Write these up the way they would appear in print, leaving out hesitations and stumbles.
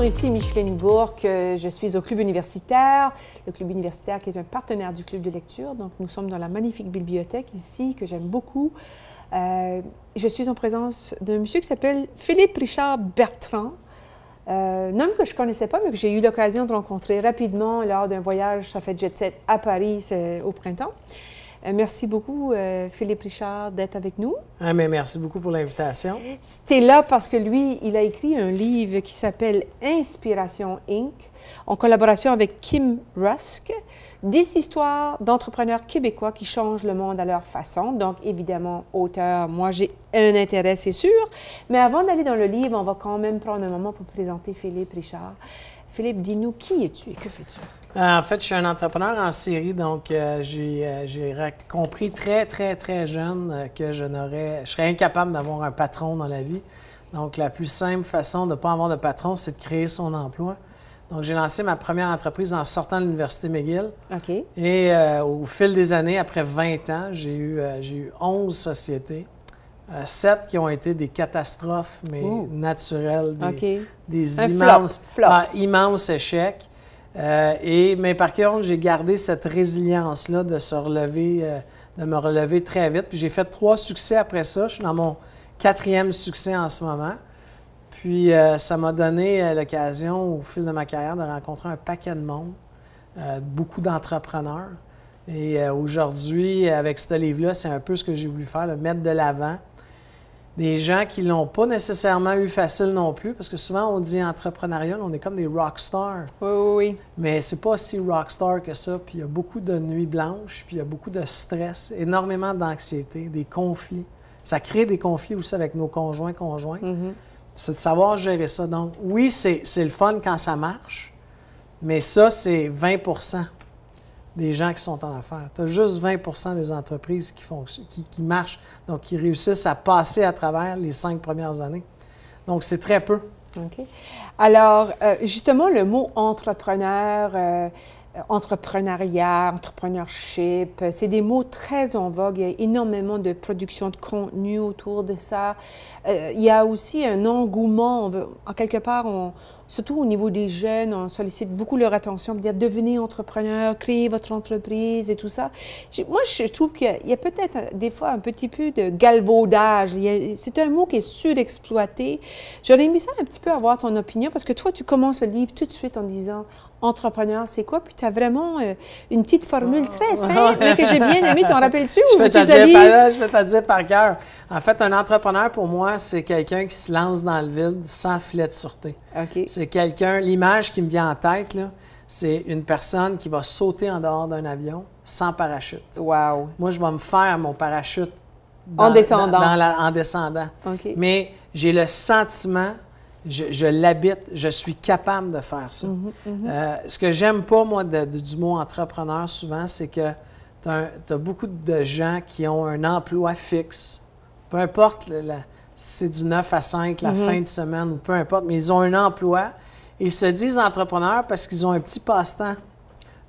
ici Micheline Bourque. Je suis au Club universitaire, le Club universitaire qui est un partenaire du Club de lecture. Donc, nous sommes dans la magnifique bibliothèque ici, que j'aime beaucoup. Je suis en présence d'un monsieur qui s'appelle Philippe Richard Bertrand, un homme que je ne connaissais pas, mais que j'ai eu l'occasion de rencontrer rapidement lors d'un voyage, ça fait jet set à Paris au printemps. Merci beaucoup, Philippe Richard, d'être avec nous. Ah, mais merci beaucoup pour l'invitation. C'était là parce que lui, il a écrit un livre qui s'appelle Inspiration Inc., en collaboration avec Kim Rusk, 10 histoires d'entrepreneurs québécois qui changent le monde à leur façon. Donc, évidemment, auteur, moi, j'ai un intérêt, c'est sûr. Mais avant d'aller dans le livre, on va quand même prendre un moment pour présenter Philippe Richard. Philippe, dis-nous, qui es-tu et que fais-tu? En fait, je suis un entrepreneur en série, donc j'ai compris très jeune que je serais incapable d'avoir un patron dans la vie. Donc, la plus simple façon de ne pas avoir de patron, c'est de créer son emploi. Donc, j'ai lancé ma première entreprise en sortant de l'Université McGill. OK. Et au fil des années, après 20 ans, j'ai eu 11 sociétés. 7 qui ont été des catastrophes, mais naturelles, des immenses échecs. Mais par contre, j'ai gardé cette résilience-là de me relever très vite. Puis j'ai fait 3 succès après ça. Je suis dans mon 4e succès en ce moment. Puis ça m'a donné l'occasion, au fil de ma carrière, de rencontrer un paquet de monde, beaucoup d'entrepreneurs. Et aujourd'hui, avec ce livre-là, c'est un peu ce que j'ai voulu faire, le mettre de l'avant. Des gens qui ne l'ont pas nécessairement eu facile non plus, parce que souvent on dit entrepreneurial, on est comme des rockstars. Oui. Mais c'est pas si rockstar que ça, puis il y a beaucoup de nuits blanches, puis il y a beaucoup de stress, énormément d'anxiété, des conflits. Ça crée des conflits aussi avec nos conjoints. C'est de savoir gérer ça. Donc oui, c'est le fun quand ça marche, mais ça, c'est 20 des gens qui sont en affaires. Tu as juste 20 des entreprises qui marchent, donc qui réussissent à passer à travers les 5 premières années. Donc, c'est très peu. OK. Alors, justement, le mot entrepreneur, entrepreneuriat, entrepreneurship, c'est des mots très en vogue. Il y a énormément de production de contenu autour de ça. Il y a aussi un engouement. En quelque part, surtout au niveau des jeunes, on sollicite beaucoup leur attention pour dire devenez entrepreneur, créez votre entreprise et tout ça. Moi, je trouve qu'il y a peut-être des fois un petit peu de galvaudage. C'est un mot qui est surexploité. J'aurais aimé ça un petit peu avoir ton opinion parce que toi, tu commences le livre tout de suite en disant entrepreneur, c'est quoi? Puis tu as vraiment une petite formule très simple, mais que j'ai bien aimé. T'en rappelles-tu ou veux-tu que je te lise? Je vais te dire par cœur. En fait, un entrepreneur, pour moi, c'est quelqu'un qui se lance dans le vide sans filet de sûreté. OK. C'est quelqu'un, l'image qui me vient en tête, là, c'est une personne qui va sauter en dehors d'un avion sans parachute. Wow. Moi, je vais me faire mon parachute en descendant. En descendant. OK. Mais j'ai le sentiment... Je l'habite, je suis capable de faire ça. Ce que j'aime pas, moi, du mot entrepreneur, souvent, c'est que tu as beaucoup de gens qui ont un emploi fixe. Peu importe si c'est du 9 à 5, la fin de semaine, ou peu importe, mais ils ont un emploi et ils se disent entrepreneurs parce qu'ils ont un petit passe-temps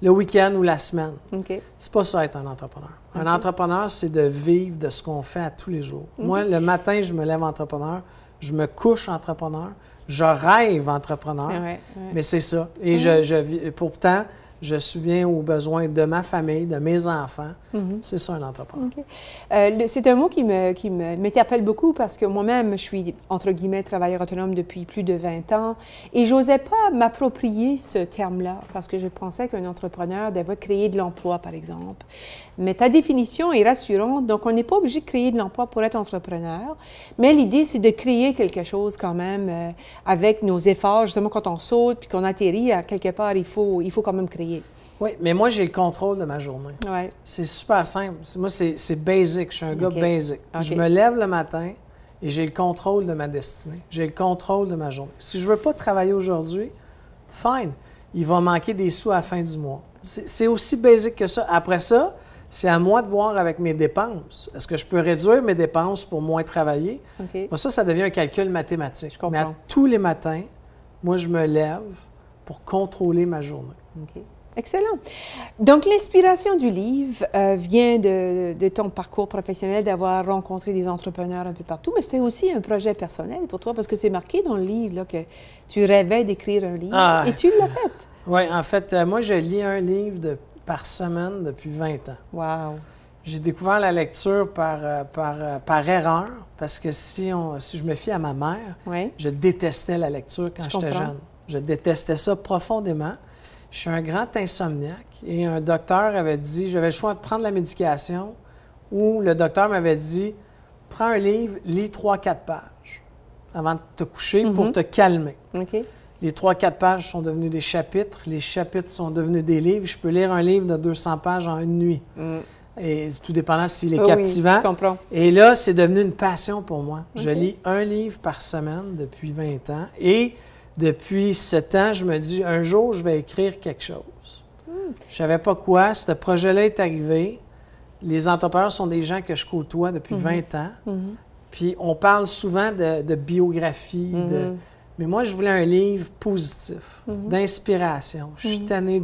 le week-end ou la semaine. OK. C'est pas ça, être un entrepreneur. Un entrepreneur, c'est de vivre de ce qu'on fait à tous les jours. Moi, le matin, je me lève entrepreneur. Je me couche entrepreneur, je rêve entrepreneur, mais c'est ça. Et pourtant, je subviens aux besoins de ma famille, de mes enfants. C'est ça, un entrepreneur. Okay. C'est un mot qui m'interpelle beaucoup parce que moi-même, je suis, entre guillemets, travailleur autonome depuis plus de 20 ans et j'osais pas m'approprier ce terme-là parce que je pensais qu'un entrepreneur devait créer de l'emploi, par exemple. Mais ta définition est rassurante, donc on n'est pas obligé de créer de l'emploi pour être entrepreneur, mais l'idée, c'est de créer quelque chose quand même avec nos efforts. Justement, quand on saute puis qu'on atterrit, à quelque part, il faut quand même créer. Oui, mais moi, j'ai le contrôle de ma journée. Ouais. C'est super simple. Moi, c'est basic. Je suis un gars basic. Okay. Je me lève le matin et j'ai le contrôle de ma destinée. J'ai le contrôle de ma journée. Si je ne veux pas travailler aujourd'hui, fine. Il va manquer des sous à la fin du mois. C'est aussi basic que ça. Après ça, c'est à moi de voir avec mes dépenses. Est-ce que je peux réduire mes dépenses pour moins travailler? Okay. Pour ça devient un calcul mathématique. Je comprends. Mais tous les matins, moi, je me lève pour contrôler ma journée. Okay. Excellent. Donc, l'inspiration du livre vient de ton parcours professionnel, d'avoir rencontré des entrepreneurs un peu partout, mais c'était aussi un projet personnel pour toi, parce que c'est marqué dans le livre là, que tu rêvais d'écrire un livre, et tu l'as fait. Oui, en fait, moi, je lis un livre par semaine depuis 20 ans. Wow! J'ai découvert la lecture par erreur, parce que si je me fie à ma mère, je détestais la lecture quand j'étais jeune. Je détestais ça profondément. Je suis un grand insomniaque et un docteur avait dit, j'avais le choix de prendre la médication ou le docteur m'avait dit, prends un livre, lis 3-4 pages avant de te coucher pour te calmer. Okay. Les 3-4 pages sont devenus des chapitres, les chapitres sont devenus des livres. Je peux lire un livre de 200 pages en une nuit. Et tout dépendant s'il est captivant. Oui, je comprends. Et là, c'est devenu une passion pour moi. Je lis un livre par semaine depuis 20 ans et depuis 7 ans, je me dis, un jour, je vais écrire quelque chose. Je ne savais pas quoi. Ce projet-là est arrivé. Les entrepreneurs sont des gens que je côtoie depuis 20 ans. Puis on parle souvent de biographie. Mais moi, je voulais un livre positif, d'inspiration. Je suis tannée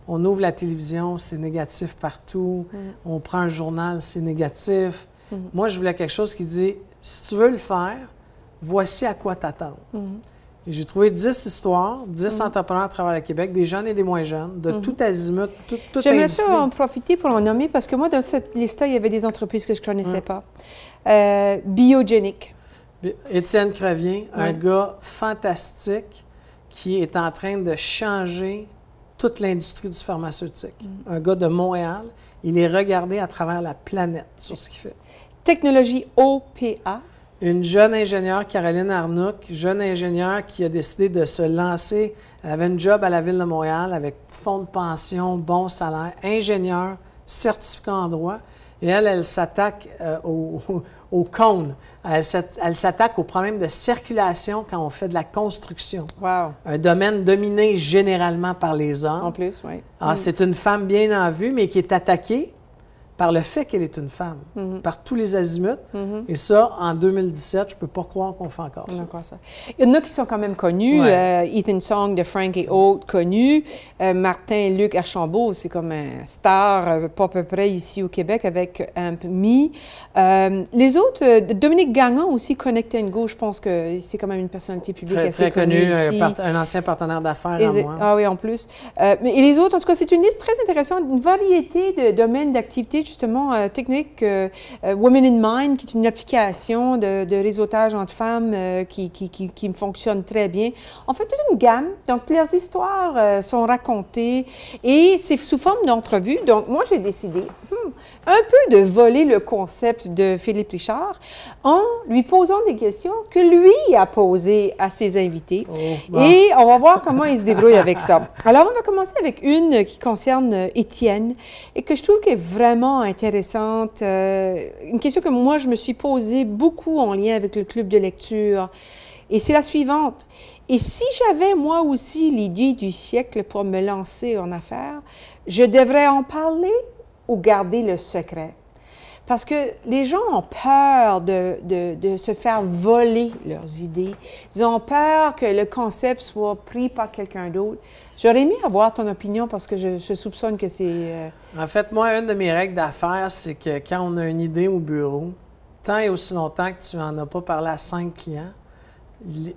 on ouvre la télévision, c'est négatif partout. On prend un journal, c'est négatif. Moi, je voulais quelque chose qui dit, si tu veux le faire, voici à quoi t'attendre. Et j'ai trouvé 10 histoires, 10 entrepreneurs à travers le Québec, des jeunes et des moins jeunes, de tout azimut, toute J'aimerais industrie. ça en profiter pour en nommer, parce que moi, dans cette liste-là, il y avait des entreprises que je ne connaissais pas. Biogenic. Étienne Crevien, un gars fantastique qui est en train de changer toute l'industrie du pharmaceutique. Un gars de Montréal, il est regardé à travers la planète sur ce qu'il fait. Technologie OPA. Une jeune ingénieure, Caroline Arnouk, jeune ingénieure qui a décidé de se lancer. Elle avait un job à la Ville de Montréal avec fonds de pension, bon salaire, ingénieure, certificat en droit. Et elle s'attaque au cône. Elle s'attaque aux problèmes de circulation quand on fait de la construction. Wow. Un domaine dominé généralement par les hommes. En plus, oui. Alors, c'est une femme bien en vue, mais qui est attaquée par le fait qu'elle est une femme, par tous les azimuts. Et ça, en 2017, je ne peux pas croire qu'on fait encore ça. Il y en a qui sont quand même connus. Ethan Song de Frank et Oates, connu. Martin Luc Archambault, c'est comme un star, pas à peu près ici au Québec, avec Amp Me. Les autres, Dominique Gagnon aussi, Connect & Go, je pense que c'est quand même une personnalité publique assez connue ici. Un ancien partenaire d'affaires à moi. Ah oui, en plus. Et les autres, en tout cas, c'est une liste très intéressante, une variété de domaines d'activité, justement, technique, Women in Mind, qui est une application de réseautage entre femmes qui fonctionne très bien. En fait, toute une gamme. Donc, leurs histoires sont racontées et c'est sous forme d'entrevue. Donc, moi, j'ai décidé un peu de voler le concept de Philippe Richard en lui posant des questions que lui a posées à ses invités. Et on va voir comment il se débrouille avec ça. Alors, on va commencer avec une qui concerne Étienne et que je trouve qu'elle est vraiment intéressante. Une question que moi, je me suis posée beaucoup en lien avec le club de lecture. Et c'est la suivante. Et si j'avais moi aussi l'idée du siècle pour me lancer en affaires, je devrais en parler ou garder le secret? Parce que les gens ont peur de se faire voler leurs idées. Ils ont peur que le concept soit pris par quelqu'un d'autre. J'aurais aimé avoir ton opinion parce que je soupçonne que c'est... En fait, moi, une de mes règles d'affaires, c'est que quand on a une idée au bureau, tant et aussi longtemps que tu n'en as pas parlé à 5 clients,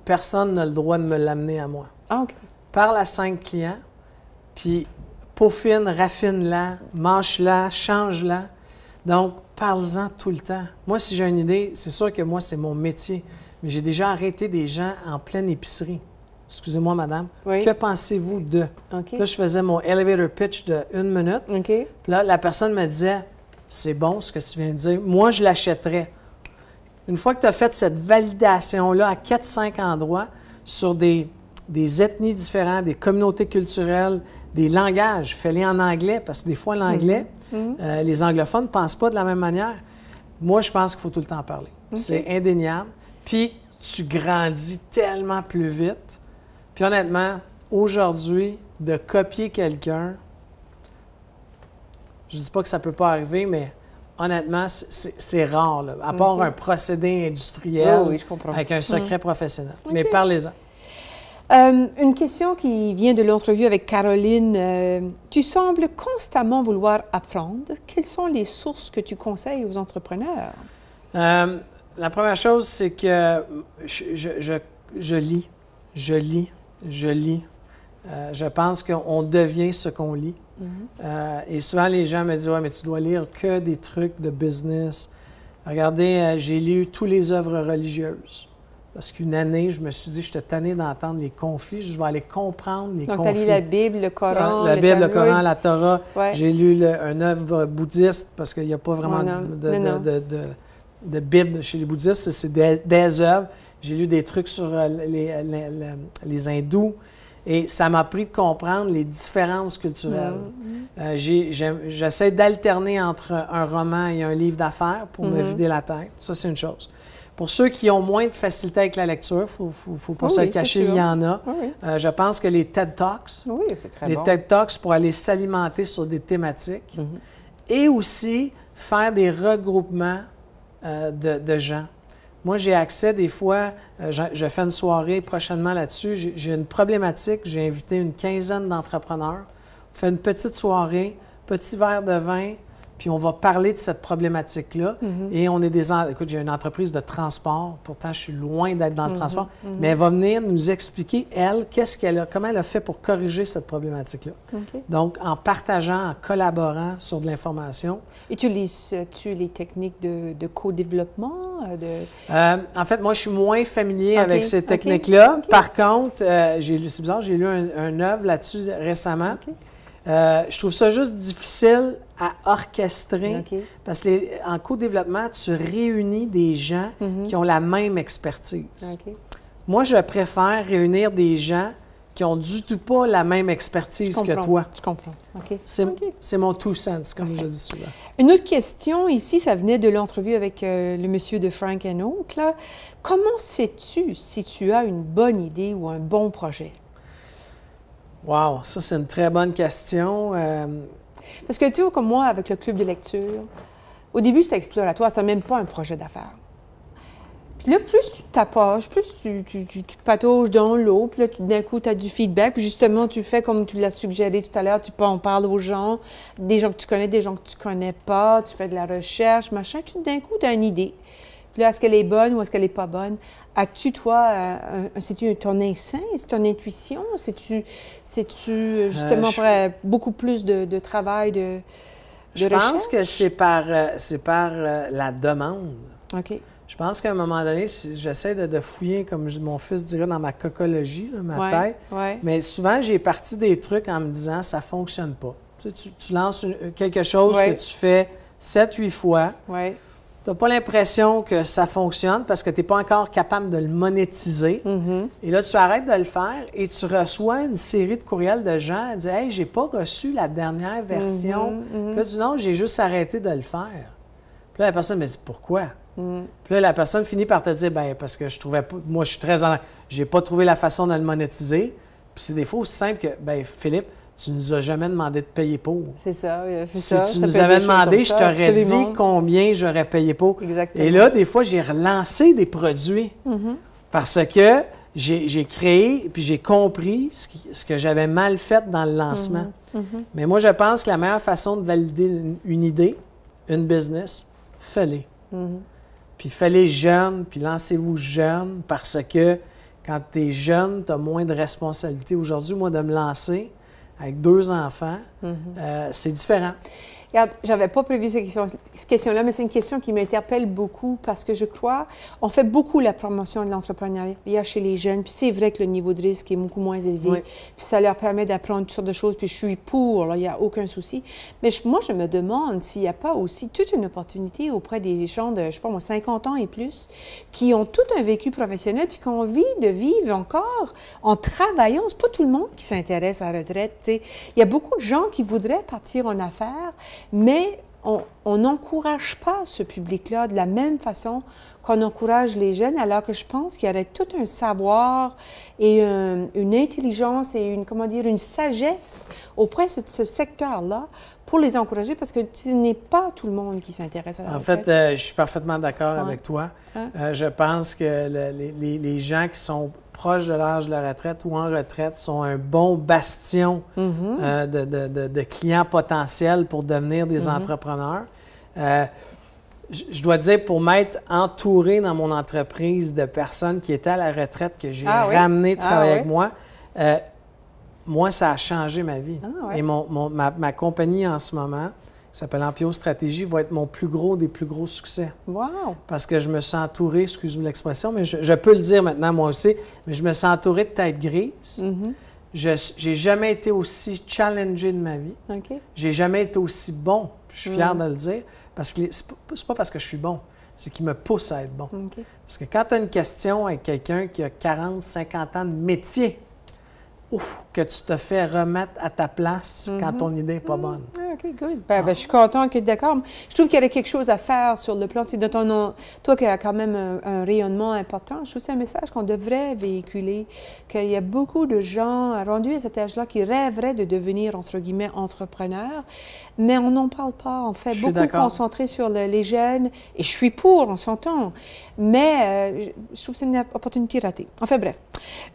personne n'a le droit de me l'amener à moi. Ah, OK. Parle à 5 clients, puis peaufine, raffine-la, mâche-la, change-la. Donc, parle-en tout le temps. Moi, si j'ai une idée, c'est sûr que moi, c'est mon métier. Mais j'ai déjà arrêté des gens en pleine épicerie. Excusez-moi, madame. Oui. Que pensez-vous de? Okay. Là, je faisais mon elevator pitch de 1 minute. Okay. Puis là, la personne me disait, c'est bon ce que tu viens de dire. Moi, je l'achèterais. Une fois que tu as fait cette validation-là à 4-5 endroits sur des ethnies différentes, des communautés culturelles, des langages, fais-les en anglais, parce que des fois, l'anglais, les anglophones ne pensent pas de la même manière. Moi, je pense qu'il faut tout le temps parler. Okay. C'est indéniable. Puis, tu grandis tellement plus vite. Puis honnêtement, aujourd'hui, de copier quelqu'un, je ne dis pas que ça ne peut pas arriver, mais honnêtement, c'est rare, là, à part un procédé industriel oui, je comprends. avec un secret professionnel. Okay. Mais parlez-en. Une question qui vient de l'entrevue avec Caroline. Tu sembles constamment vouloir apprendre. Quelles sont les sources que tu conseilles aux entrepreneurs? La première chose, c'est que je lis. Je pense qu'on devient ce qu'on lit. Et souvent, les gens me disent « Ouais, mais tu dois lire que des trucs de business. » Regardez, j'ai lu toutes les œuvres religieuses. Parce qu'une année, je me suis dit, je suis tanné d'entendre les conflits, je vais aller comprendre les conflits. Donc, tu as lu la Bible, le Coran, la Bible, le Coran, la Torah. Ouais. J'ai lu une œuvre bouddhiste, parce qu'il n'y a pas vraiment de Bible chez les bouddhistes, c'est des œuvres. J'ai lu des trucs sur les hindous. Et ça m'a appris de comprendre les différences culturelles. J'essaie d'alterner entre un roman et un livre d'affaires pour me vider la tête. Ça, c'est une chose. Pour ceux qui ont moins de facilité avec la lecture, il ne faut pas se le cacher, il y en a. Je pense que les TED Talks, TED Talks pour aller s'alimenter sur des thématiques et aussi faire des regroupements de gens. Moi, j'ai accès des fois, je fais une soirée prochainement là-dessus, j'ai une problématique, j'ai invité une quinzaine d'entrepreneurs, on fait une petite soirée, petit verre de vin, puis on va parler de cette problématique-là. Et on est écoute, j'ai une entreprise de transport, pourtant je suis loin d'être dans le transport, mais elle va venir nous expliquer, elle, comment elle a fait pour corriger cette problématique-là. Donc, en partageant, en collaborant sur de l'information. Utilises-tu les techniques de co-développement? En fait, moi, je suis moins familier avec ces techniques-là. Par contre, c'est bizarre, j'ai lu un œuvre là-dessus récemment. Je trouve ça juste difficile à orchestrer parce qu'en co-développement, tu réunis des gens qui ont la même expertise. Moi, je préfère réunir des gens qui n'ont du tout pas la même expertise que toi. Je comprends. C'est mon two cents, comme je dis souvent. Une autre question ici, ça venait de l'entrevue avec le monsieur de Frank & Oak. Comment sais-tu si tu as une bonne idée ou un bon projet? Wow, ça, c'est une très bonne question. Parce que tu vois, comme moi, avec le club de lecture, au début, c'était exploratoire, c'était même pas un projet d'affaires. Puis là, plus tu t'approches, plus tu patauges dans l'eau, puis là, d'un coup, tu as du feedback, puis justement, tu fais comme tu l'as suggéré tout à l'heure, on parle aux gens, des gens que tu connais, des gens que tu connais pas, tu fais de la recherche, machin, puis d'un coup, tu as une idée. Puis là, est-ce qu'elle est bonne ou est-ce qu'elle n'est pas bonne? As-tu, toi, c'est-tu ton instinct? C'est ton intuition? C'est-tu justement beaucoup plus de travail, de recherche? Je pense que c'est par la demande. Je pense qu'à un moment donné, j'essaie de fouiller, comme mon fils dirait, dans ma cocologie, là, ma tête. Mais souvent, j'ai parti des trucs en me disant, ça ne fonctionne pas. Tu lances quelque chose que tu fais 7-8 fois. Tu n'as pas l'impression que ça fonctionne parce que tu n'es pas encore capable de le monétiser. Et là, tu arrêtes de le faire et tu reçois une série de courriels de gens qui disent « Hey, j'ai pas reçu la dernière version. Puis là, tu dis « Non, j'ai juste arrêté de le faire. » Puis là, la personne me dit « Pourquoi? » Puis là, la personne finit par te dire « Bien, parce que je trouvais pas... Moi, je suis très honnête. J'ai pas trouvé la façon de le monétiser. » Puis c'est des fois aussi simple que « Bien, Philippe, tu nous as jamais demandé de payer pour. » C'est ça, si tu nous avais demandé, je t'aurais dit combien j'aurais payé pour. Exactement. Et là, des fois, j'ai relancé des produits parce que j'ai créé puis j'ai compris ce que j'avais mal fait dans le lancement. Mais moi, je pense que la meilleure façon de valider une idée, une business, fais-les. Puis fais-les jeunes, puis lancez-vous jeunes parce que quand tu es jeune, tu as moins de responsabilités. Aujourd'hui, moi, de me lancer avec 2 enfants, c'est différent. Regarde, je n'avais pas prévu cette question-là, mais c'est une question qui m'interpelle beaucoup parce que je crois, on fait beaucoup la promotion de l'entrepreneuriat chez les jeunes, puis c'est vrai que le niveau de risque est beaucoup moins élevé, puis ça leur permet d'apprendre toutes sortes de choses, puis je suis pour, il n'y a aucun souci. Mais moi, je me demande s'il n'y a pas aussi toute une opportunité auprès des gens de, je sais pas moi, 50 ans et plus, qui ont tout un vécu professionnel, puis qui ont envie de vivre encore en travaillant. C'est pas tout le monde qui s'intéresse à la retraite, tu sais. Il y a beaucoup de gens qui voudraient partir en affaires, mais on n'encourage pas ce public-là de la même façon qu'on encourage les jeunes, alors que je pense qu'il y aurait tout un savoir et une intelligence et une sagesse auprès de ce secteur-là pour les encourager, parce que ce n'est pas tout le monde qui s'intéresse à la retraite. En fait, je suis parfaitement d'accord avec toi. Je pense que les gens qui sont proches de l'âge de la retraite ou en retraite sont un bon bastion de clients potentiels pour devenir des entrepreneurs. Je dois dire, pour m'être entouré dans mon entreprise de personnes qui étaient à la retraite, que j'ai ramené travailler avec moi, moi, ça a changé ma vie. Et ma compagnie en ce moment, qui s'appelle Ampio Stratégie, va être mon plus gros des plus gros succès. Wow! Parce que je me sens entouré, excuse-moi l'expression, mais je peux le dire maintenant moi aussi, mais je me sens entouré de têtes grises. Je n'ai jamais été aussi challengé de ma vie. J'ai jamais été aussi bon. Je suis fier de le dire, parce que c'est pas parce que je suis bon, c'est qu'il me pousse à être bon. Parce que quand tu as une question avec quelqu'un qui a 40, 50 ans de métier, que tu te fais remettre à ta place quand ton idée n'est pas bonne. OK, good. Je suis contente que tu es d'accord. Je trouve qu'il y a quelque chose à faire sur le plan. Toi qui as quand même un rayonnement important, je trouve que c'est un message qu'on devrait véhiculer, qu'il y a beaucoup de gens rendus à cet âge-là qui rêveraient de devenir, entre guillemets, entrepreneurs, mais on n'en parle pas. On fait beaucoup concentrer sur les jeunes, et je suis pour, on s'entend, mais je trouve que c'est une opportunité ratée. Enfin bref.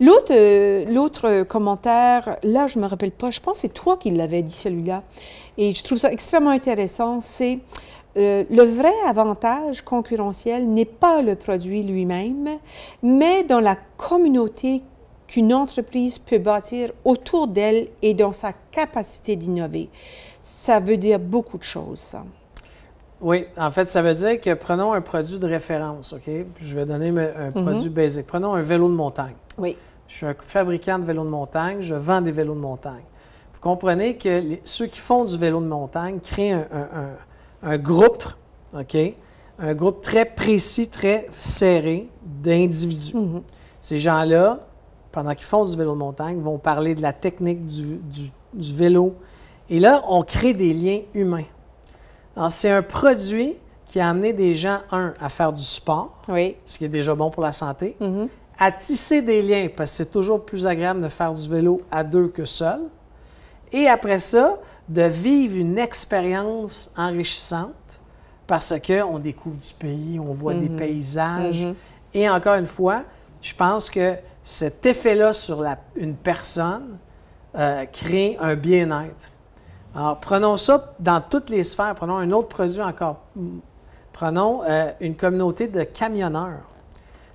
L'autre commentaire, là, je ne me rappelle pas, je pense que c'est toi qui l'avais dit, celui-là, et je trouve ça extrêmement intéressant, c'est le vrai avantage concurrentiel n'est pas le produit lui-même, mais dans la communauté qu'une entreprise peut bâtir autour d'elle et dans sa capacité d'innover. Ça veut dire beaucoup de choses, ça. Oui, en fait, ça veut dire que prenons un produit de référence, OK? Puis je vais donner un produit basique. Prenons un vélo de montagne. Oui. Je suis un fabricant de vélos de montagne, je vends des vélos de montagne. Vous comprenez que ceux qui font du vélo de montagne créent un groupe, OK? Un groupe très précis, très serré d'individus. Ces gens-là, pendant qu'ils font du vélo de montagne, vont parler de la technique du vélo. Et là, on crée des liens humains. Alors, c'est un produit qui a amené des gens, à faire du sport, ce qui est déjà bon pour la santé, à tisser des liens, parce que c'est toujours plus agréable de faire du vélo à deux que seul, et après ça, de vivre une expérience enrichissante, parce qu'on découvre du pays, on voit des paysages, et encore une fois, je pense que cet effet-là sur une personne crée un bien-être. Alors, prenons ça dans toutes les sphères. Prenons un autre produit encore. Prenons une communauté de camionneurs.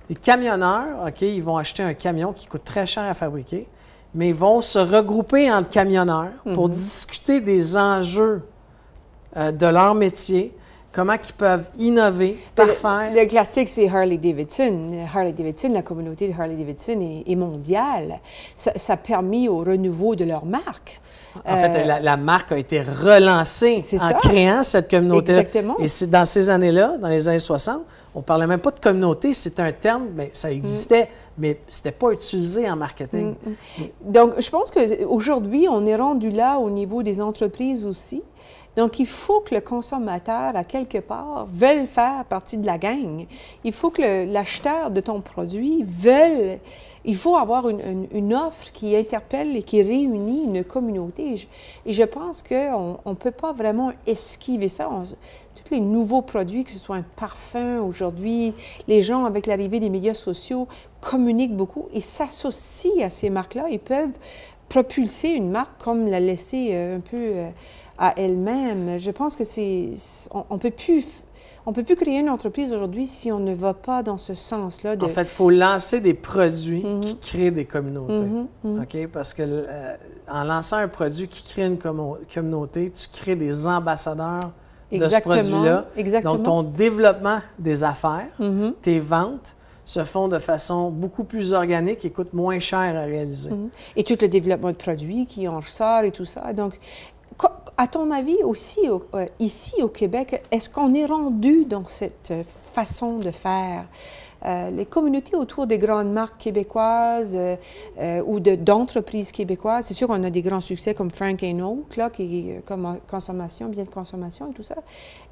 Les camionneurs, OK, ils vont acheter un camion qui coûte très cher à fabriquer, mais ils vont se regrouper entre camionneurs pour discuter des enjeux de leur métier, comment ils peuvent innover, parfaire. Le classique, c'est Harley-Davidson. Harley-Davidson, la communauté de Harley-Davidson est mondiale. Ça a permis au renouveau de leur marque. En fait, la marque a été relancée en créant cette communauté. Exactement. Et c'est dans ces années-là, dans les années 60, on ne parlait même pas de communauté, c'est un terme, bien, ça existait, mais ce n'était pas utilisé en marketing. Donc, je pense qu'aujourd'hui, on est rendu là au niveau des entreprises aussi. Donc, il faut que le consommateur, à quelque part, veuille faire partie de la gang. Il faut que l'acheteur de ton produit veuille... Il faut avoir une offre qui interpelle et qui réunit une communauté. Et je pense qu'on ne peut pas vraiment esquiver ça. Tous les nouveaux produits, que ce soit un parfum aujourd'hui, les gens, avec l'arrivée des médias sociaux, communiquent beaucoup et s'associent à ces marques-là. Ils peuvent propulser une marque comme la laisser un peu à elle-même. Je pense que on peut plus créer une entreprise aujourd'hui si on ne va pas dans ce sens-là. En fait, il faut lancer des produits qui créent des communautés. OK? Parce que en lançant un produit qui crée une communauté, tu crées des ambassadeurs de ce produit-là. Donc, ton développement des affaires, tes ventes, se font de façon beaucoup plus organique et coûtent moins cher à réaliser. Et tout le développement de produits qui en ressort et tout ça. Donc, à ton avis aussi, ici au Québec, est-ce qu'on est rendu dans cette façon de faire? Les communautés autour des grandes marques québécoises ou d'entreprises québécoises, c'est sûr qu'on a des grands succès comme Frank & Oak, là, qui est comme consommation, bien de consommation et tout ça.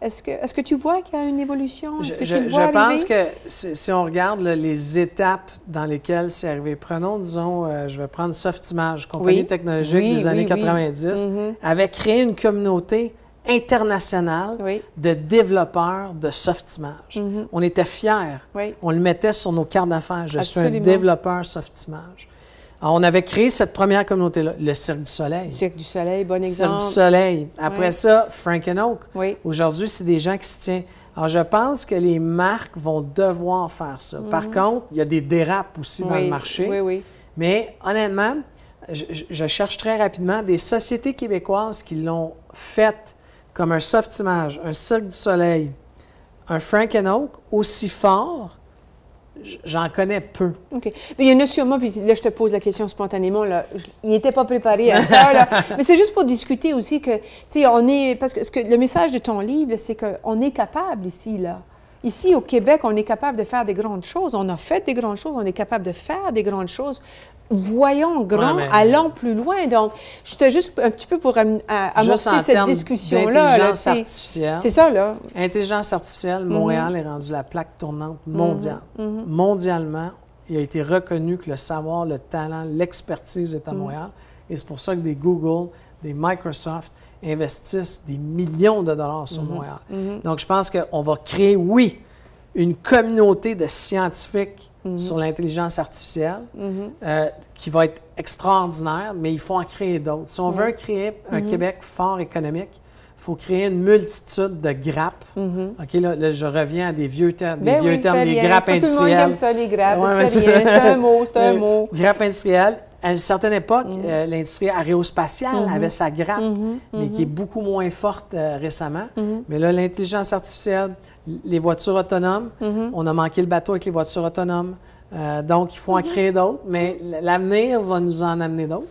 Est-ce que tu vois qu'il y a une évolution? Je pense que si on regarde les étapes dans lesquelles c'est arrivé, prenons, disons, je vais prendre Softimage, compagnie technologique des années 90, avait créé une communauté international de développeurs de soft image. On était fiers. On le mettait sur nos cartes d'affaires. Je suis un développeur soft image. Alors, on avait créé cette première communauté-là, le Cirque du Soleil. Cirque du Soleil, bon exemple. Cirque du Soleil. Après ça, Frank & Oak. Aujourd'hui, c'est des gens qui se tiennent. Alors, je pense que les marques vont devoir faire ça. Par contre, il y a des dérapes aussi dans le marché. Mais honnêtement, je cherche très rapidement des sociétés québécoises qui l'ont fait comme un soft image, un Cirque du Soleil, un Frank & Oak aussi fort. J'en connais peu. OK. Mais il y en a sûrement, puis là, je te pose la question spontanément, là, il n'était pas préparé à ça, là. Mais c'est juste pour discuter aussi que, tu sais, on est, parce que le message de ton livre, c'est qu'on est capable ici, là. Ici, au Québec, on est capable de faire des grandes choses. On a fait des grandes choses, on est capable de faire des grandes choses. Voyons grand, allons plus loin. Donc, j'étais juste un petit peu pour amorcer cette discussion-là. Intelligence artificielle. C'est ça, là. Intelligence artificielle, Montréal est rendu la plaque tournante mondiale. Mondialement, il a été reconnu que le savoir, le talent, l'expertise est à Montréal. Et c'est pour ça que des Google, des Microsoft investissent des millions de dollars sur Montréal. Donc, je pense qu'on va créer, oui, une communauté de scientifiques sur l'intelligence artificielle qui va être extraordinaire, mais il faut en créer d'autres. Si on veut créer un Québec fort économique, il faut créer une multitude de grappes. OK, là, je reviens à des vieux termes, les grappes industrielles. Tout le monde aime ça, les grappes, c'est un mot, c'est un mot. Grappes industrielles. À une certaine époque, l'industrie aérospatiale avait sa grappe, mais qui est beaucoup moins forte récemment. Mais là, l'intelligence artificielle, les voitures autonomes, on a manqué le bateau avec les voitures autonomes. Donc, il faut en créer d'autres, mais l'avenir va nous en amener d'autres.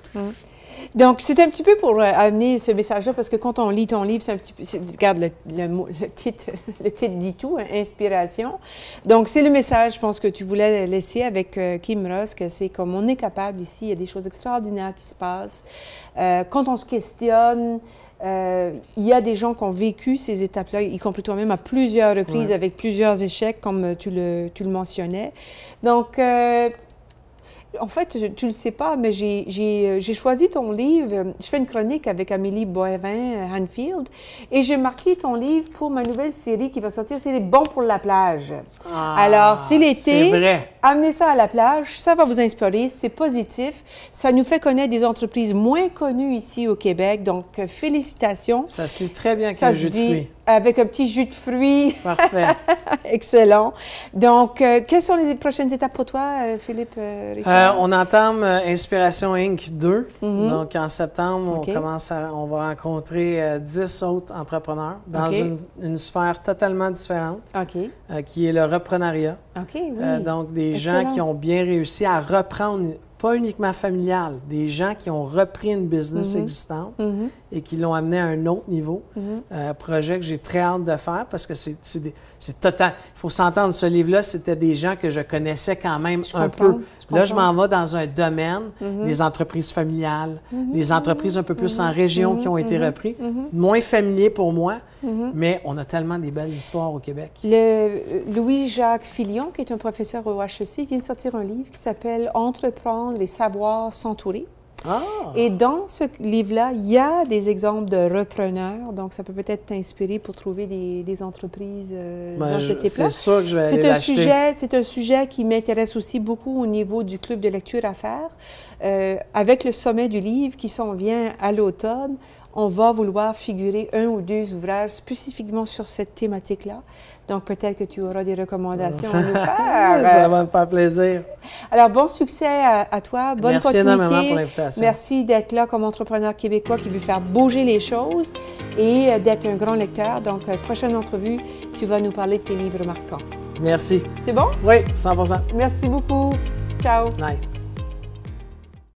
Donc, c'est un petit peu pour amener ce message-là, parce que quand on lit ton livre, c'est un petit peu... Regarde, le titre dit tout, hein, inspiration. Donc, c'est le message, je pense, que tu voulais laisser avec Kim Ross, que c'est comme on est capable ici, il y a des choses extraordinaires qui se passent. Quand on se questionne, il y a des gens qui ont vécu ces étapes-là, y compris toi-même, à plusieurs reprises, avec plusieurs échecs, comme tu le mentionnais. Donc... en fait, tu le sais pas, mais j'ai choisi ton livre. Je fais une chronique avec Amélie Boivin-Hanfield et j'ai marqué ton livre pour ma nouvelle série qui va sortir. C'est les bons pour la plage. Alors, c'est l'été. Amenez ça à la plage. Ça va vous inspirer. C'est positif. Ça nous fait connaître des entreprises moins connues ici au Québec. Donc, félicitations. Ça se lit très bien avec le jus de fruits. Avec un petit jus de fruits. Parfait. Excellent. Donc, quelles sont les prochaines étapes pour toi, Philippe Richard? On entame Inspiration Inc. 2. Donc, en septembre, on va rencontrer 10 autres entrepreneurs dans une sphère totalement différente, qui est le reprenariat. Donc, des gens qui ont bien réussi à reprendre, pas uniquement familial, des gens qui ont repris une business existante et qui l'ont amené à un autre niveau. Projet que j'ai très hâte de faire parce que c'est total. Il faut s'entendre, ce livre-là, c'était des gens que je connaissais quand même un peu. Là, je m'en vais dans un domaine, des entreprises familiales, des entreprises un peu plus en région qui ont été reprises, moins familier pour moi, mais on a tellement des belles histoires au Québec. Louis-Jacques Filion, qui est un professeur au HEC, vient de sortir un livre qui s'appelle « Entreprendre les savoirs s'entourer ». Et dans ce livre-là, il y a des exemples de repreneurs, donc ça peut peut-être t'inspirer pour trouver des entreprises dans ce type-là. C'est sûr que je vais aller l'acheter. C'est un sujet qui m'intéresse aussi beaucoup au niveau du club de lecture à faire. Avec le sommet du livre qui s'en vient à l'automne, on va vouloir figurer un ou deux ouvrages spécifiquement sur cette thématique-là. Donc, peut-être que tu auras des recommandations à nous faire. Ça va me faire plaisir. Alors, bon succès à toi. Bonne continuité. Merci énormément pour l'invitation. Merci d'être là comme entrepreneur québécois qui veut faire bouger les choses et d'être un grand lecteur. Donc, prochaine entrevue, tu vas nous parler de tes livres marquants. Merci. C'est bon? Oui, 100%. Merci beaucoup. Ciao. Bye.